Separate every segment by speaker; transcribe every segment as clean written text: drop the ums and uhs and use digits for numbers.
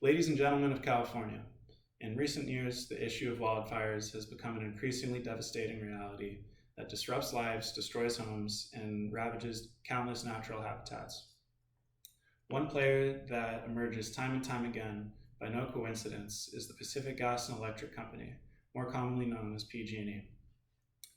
Speaker 1: Ladies and gentlemen of California, in recent years, the issue of wildfires has become an increasingly devastating reality that disrupts lives, destroys homes, and ravages countless natural habitats. One player that emerges time and time again, by no coincidence, is the Pacific Gas and Electric Company, more commonly known as PG&E.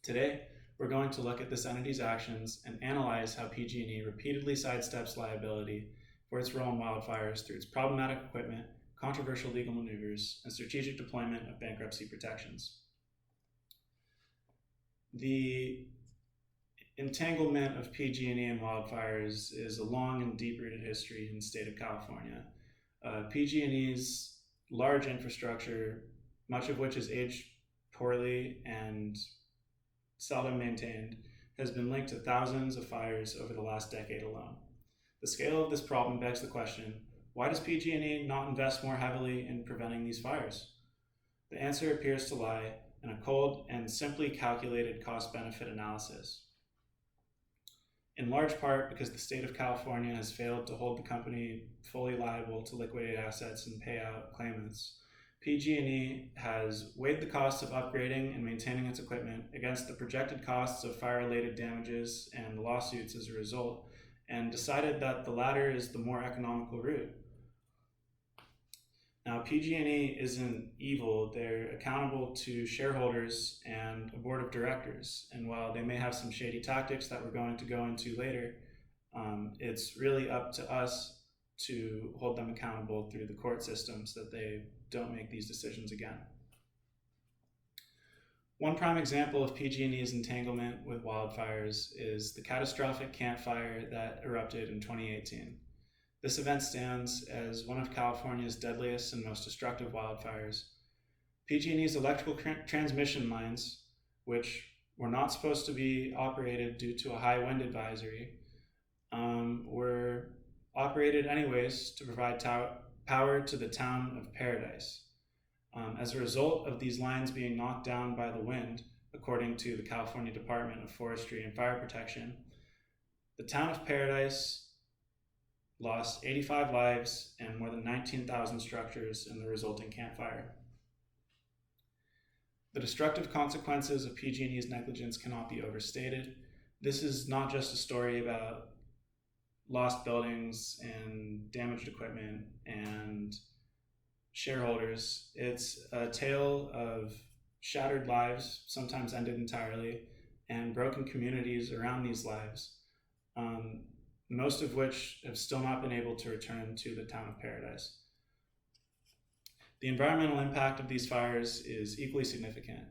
Speaker 1: Today, we're going to look at this entity's actions and analyze how PG&E repeatedly sidesteps liability for its role in wildfires through its problematic equipment, controversial legal maneuvers, and strategic deployment of bankruptcy protections. The entanglement of PG&E and wildfires is a long and deep-rooted history in the state of California. PG&E's large infrastructure, much of which is aged poorly and seldom maintained, has been linked to thousands of fires over the last decade alone. The scale of this problem begs the question, why does PG&E not invest more heavily in preventing these fires? The answer appears to lie in a cold and simply calculated cost-benefit analysis. In large part because the state of California has failed to hold the company fully liable to liquidated assets and pay out claimants, PG&E has weighed the costs of upgrading and maintaining its equipment against the projected costs of fire-related damages and lawsuits as a result, and decided that the latter is the more economical route. Now, PG&E isn't evil. They're accountable to shareholders and a board of directors. And while they may have some shady tactics that we're going to go into later, it's really up to us to hold them accountable through the court system so that they don't make these decisions again. One prime example of PG&E's entanglement with wildfires is the catastrophic Camp Fire that erupted in 2018. This event stands as one of California's deadliest and most destructive wildfires. PG&E's electrical transmission lines, which were not supposed to be operated due to a high wind advisory, were operated anyways to provide power to the town of Paradise. As a result of these lines being knocked down by the wind, according to the California Department of Forestry and Fire Protection, the town of Paradise lost 85 lives and more than 19,000 structures in the resulting Camp Fire. The destructive consequences of PG&E's negligence cannot be overstated. This is not just a story about lost buildings and damaged equipment and shareholders. It's a tale of shattered lives, sometimes ended entirely, and broken communities around these lives, most of which have still not been able to return to the town of Paradise. The environmental impact of these fires is equally significant.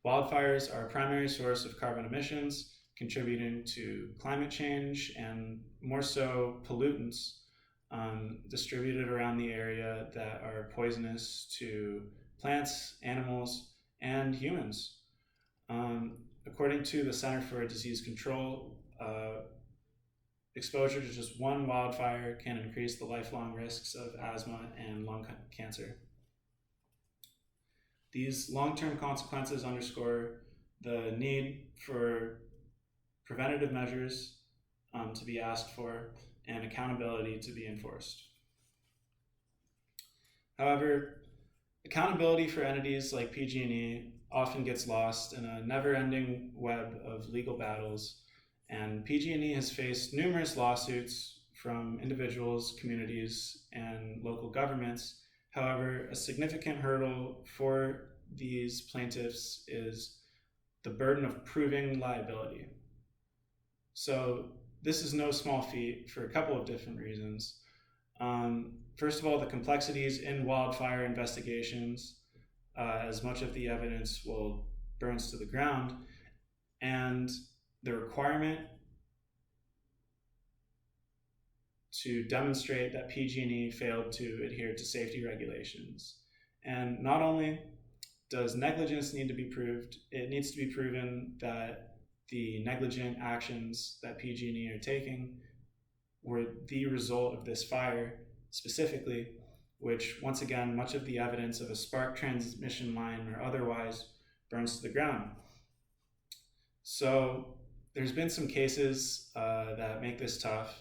Speaker 1: Wildfires are a primary source of carbon emissions, contributing to climate change and more so pollutants distributed around the area that are poisonous to plants, animals, and humans. According to the Center for Disease Control, exposure to just one wildfire can increase the lifelong risks of asthma and lung cancer. These long-term consequences underscore the need for preventative measures to be asked for and accountability to be enforced. However, accountability for entities like PG&E often gets lost in a never-ending web of legal battles, and PG&E has faced numerous lawsuits from individuals, communities, and local governments. However, a significant hurdle for these plaintiffs is the burden of proving liability. So this is no small feat for a couple of different reasons. First of all, the complexities in wildfire investigations, as much of the evidence burns to the ground, and the requirement to demonstrate that PG&E failed to adhere to safety regulations. And not only does negligence need to be proved, it needs to be proven that the negligent actions that PG&E are taking were the result of this fire specifically, which once again, much of the evidence of a spark transmission line or otherwise burns to the ground. So there's been some cases that make this tough,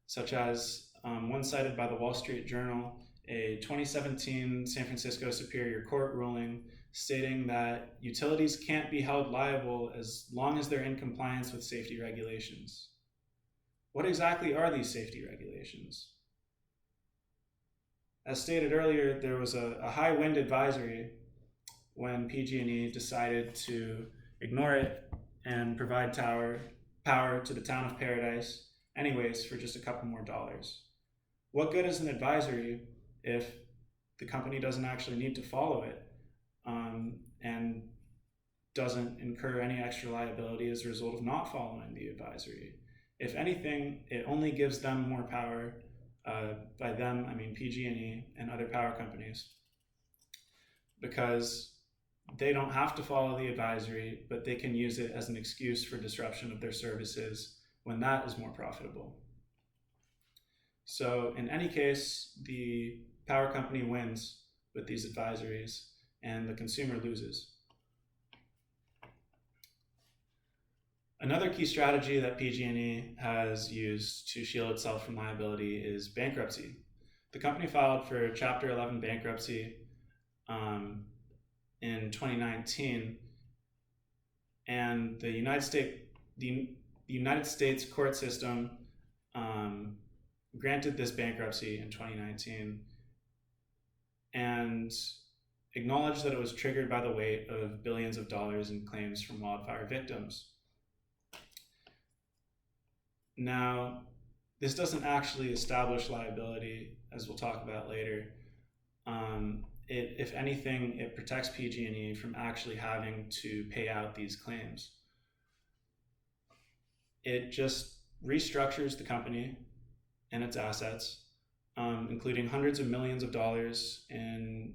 Speaker 1: such as one cited by the Wall Street Journal a 2017 San Francisco Superior Court ruling stating that utilities can't be held liable as long as they're in compliance with safety regulations. What exactly are these safety regulations? As stated earlier, there was a high wind advisory when PG&E decided to ignore it and provide power to the town of Paradise anyways for just a couple more dollars. What good is an advisory if the company doesn't actually need to follow it and doesn't incur any extra liability as a result of not following the advisory? If anything, it only gives them more power. By them, I mean PG&E and other power companies, because they don't have to follow the advisory, but they can use it as an excuse for disruption of their services when that is more profitable. So in any case, the power company wins with these advisories and the consumer loses. Another key strategy that PG&E has used to shield itself from liability is bankruptcy. The company filed for Chapter 11 bankruptcy in 2019, and the United States court system granted this bankruptcy in 2019 and acknowledged that it was triggered by the weight of billions of dollars in claims from wildfire victims. Now, this doesn't actually establish liability, as we'll talk about later. If anything, it protects PG&E from actually having to pay out these claims. It just restructures the company and its assets, including hundreds of millions of dollars in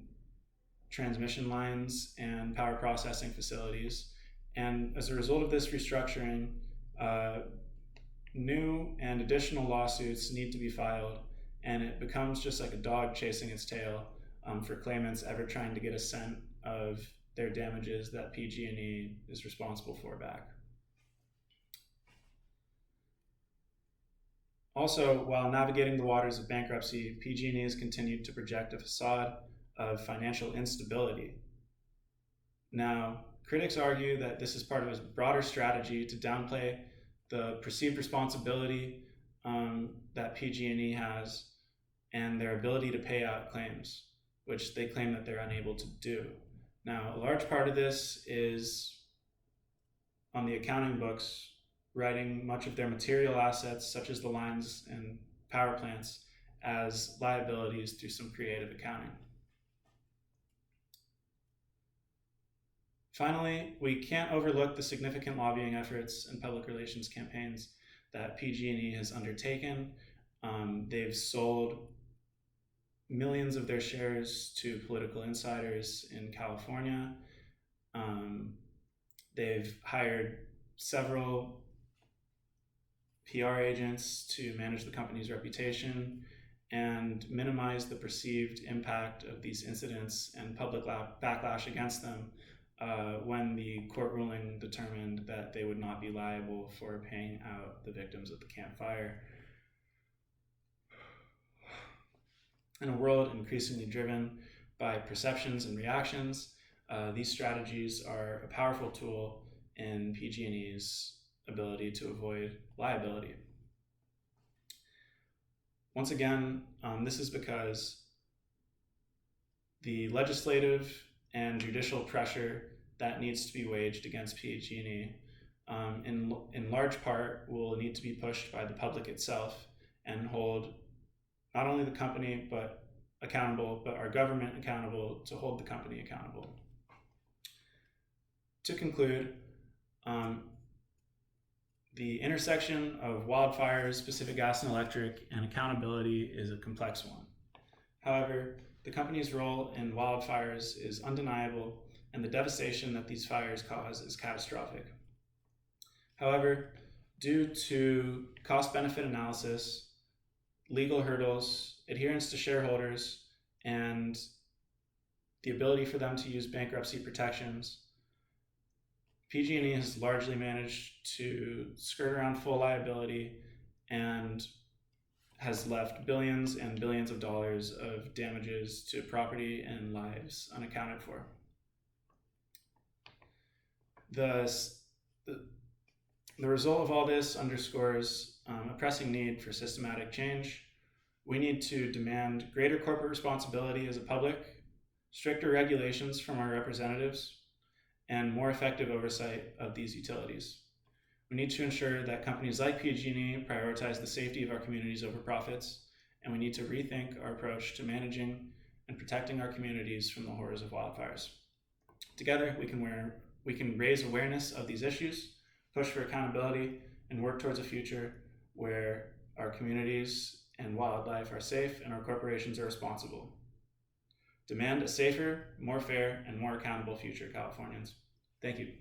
Speaker 1: transmission lines and power processing facilities. And as a result of this restructuring, new and additional lawsuits need to be filed, and it becomes just like a dog chasing its tail for claimants ever trying to get a cent of their damages that PG&E is responsible for back. Also, while navigating the waters of bankruptcy, PG&E has continued to project a facade of financial instability. Now, critics argue that this is part of a broader strategy to downplay the perceived responsibility that PG&E has and their ability to pay out claims, which they claim that they're unable to do. Now, a large part of this is on the accounting books, writing much of their material assets, such as the lines and power plants, as liabilities through some creative accounting. Finally, we can't overlook the significant lobbying efforts and public relations campaigns that PG&E has undertaken. They've sold millions of their shares to political insiders in California. They've hired several PR agents to manage the company's reputation and minimize the perceived impact of these incidents and public backlash against them when the court ruling determined that they would not be liable for paying out the victims of the Camp Fire. In a world increasingly driven by perceptions and reactions, these strategies are a powerful tool in PG&E's ability to avoid liability. Once again, this is because the legislative and judicial pressure that needs to be waged against PG&E in large part will need to be pushed by the public itself and hold not only the company but our government accountable to hold the company accountable. To conclude, the intersection of wildfires, Pacific Gas and Electric, and accountability is a complex one. However, the company's role in wildfires is undeniable, and the devastation that these fires cause is catastrophic. However, due to cost-benefit analysis, legal hurdles, adherence to shareholders, and the ability for them to use bankruptcy protections, PG&E has largely managed to skirt around full liability and has left billions and billions of dollars of damages to property and lives unaccounted for. The result of all this underscores a pressing need for systematic change. We need to demand greater corporate responsibility as a public, stricter regulations from our representatives, and more effective oversight of these utilities. We need to ensure that companies like PG&E prioritize the safety of our communities over profits, and we need to rethink our approach to managing and protecting our communities from the horrors of wildfires. Together, we can raise awareness of these issues, push for accountability, and work towards a future where our communities and wildlife are safe and our corporations are responsible. Demand a safer, more fair, and more accountable future, Californians. Thank you.